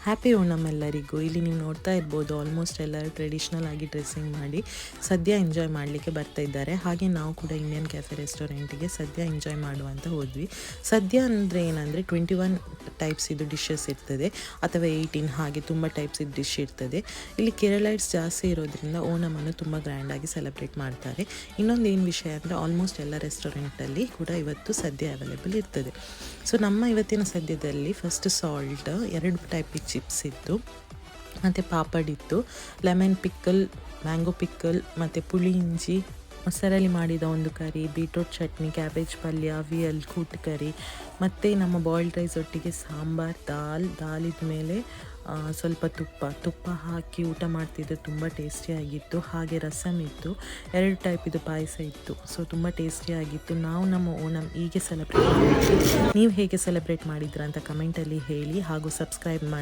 Happy Onam ಎಲ್ಲರಿಗೂ. ಇಲ್ಲಿ ನೀವು ನೋಡ್ತಾ ಇರ್ಬೋದು ಆಲ್ಮೋಸ್ಟ್ ಎಲ್ಲರೂ ಟ್ರೆಡಿಷ್ನಲ್ ಆಗಿ ಡ್ರೆಸ್ಸಿಂಗ್ ಮಾಡಿ ಸದ್ಯ ಎಂಜಾಯ್ ಮಾಡಲಿಕ್ಕೆ ಬರ್ತಾ ಇದ್ದಾರೆ. ಹಾಗೆ ನಾವು ಕೂಡ ಇಂಡಿಯನ್ ಕ್ಯಾಫೆ ರೆಸ್ಟೋರೆಂಟಿಗೆ ಸದ್ಯ ಎಂಜಾಯ್ ಮಾಡುವಂತ ಹೋದ್ವಿ. ಸದ್ಯ ಅಂದರೆ ಏನಂದರೆ 21 ಟೈಪ್ಸ್ ಇದು ಡಿಶಸ್ ಇರ್ತದೆ, ಅಥವಾ 18 ಹಾಗೆ ತುಂಬ ಟೈಪ್ಸ್ ಇದು ಡಿಶ್ ಇರ್ತದೆ. ಇಲ್ಲಿ ಕೇರಳೈಟ್ಸ್ ಜಾಸ್ತಿ ಇರೋದ್ರಿಂದ ಓಣಮನ್ನು ತುಂಬ ಗ್ರ್ಯಾಂಡಾಗಿ ಸೆಲೆಬ್ರೇಟ್ ಮಾಡ್ತಾರೆ. ಇನ್ನೊಂದು ಏನು ವಿಷಯ ಅಂದರೆ ಆಲ್ಮೋಸ್ಟ್ ಎಲ್ಲ ರೆಸ್ಟೋರೆಂಟಲ್ಲಿ ಕೂಡ ಇವತ್ತು ಸದ್ಯ ಅವೈಲೇಬಲ್ ಇರ್ತದೆ. ಸೊ ನಮ್ಮ ಇವತ್ತಿನ ಸದ್ಯದಲ್ಲಿ ಫಸ್ಟ್ ಸಾಲ್ಟ್ 2 ಟೈಪ್ ಚಿಪ್ಸ್ ಇತ್ತು, ಮತ್ತು ಪಾಪಡ್ ಇತ್ತು, ಲೆಮನ್ ಪಿಕ್ಕಲ್, ಮ್ಯಾಂಗೋ ಪಿಕ್ಕಲ್, ಮತ್ತು ಪುಳಿ ಇಂಜಿ, ಮೊಸರಲ್ಲಿ ಮಾಡಿದ ಒಂದು ಕರಿ, ಬೀಟ್ರೂಟ್ ಚಟ್ನಿ, ಕ್ಯಾಬೇಜ್ ಪಲ್ಯ, ಅವಿಯಲ್, ಕೂಟ್ ಕರಿ, ಮತ್ತು ನಮ್ಮ ಬಾಯ್ಲ್ಡ್ ರೈಸ್ ಒಟ್ಟಿಗೆ ಸಾಂಬಾರ್, ದಾಲಿದ ಮೇಲೆ ಸ್ವಲ್ಪ ತುಪ್ಪ ಹಾಕಿ ಊಟ ಮಾಡ್ತಿದ್ದು ತುಂಬ ಟೇಸ್ಟಿಯಾಗಿತ್ತು. ಹಾಗೆ ರಸಮ್ ಇತ್ತು, 2 ಟೈಪ್ ಇದು ಪಾಯಸ ಇತ್ತು. ಸೊ ತುಂಬ ಟೇಸ್ಟಿಯಾಗಿತ್ತು. ನಾವು ನಮ್ಮ ಓಣಂ ಹೀಗೆ ಸೆಲೆಬ್ರೇಟ್ ಮಾಡಿದ್ವಿ. ನೀವು ಹೇಗೆ ಸೆಲೆಬ್ರೇಟ್ ಮಾಡಿದ್ರಾ ಅಂತ ಕಮೆಂಟಲ್ಲಿ ಹೇಳಿ, ಹಾಗೂ ಸಬ್ಸ್ಕ್ರೈಬ್ ಮಾಡಿ.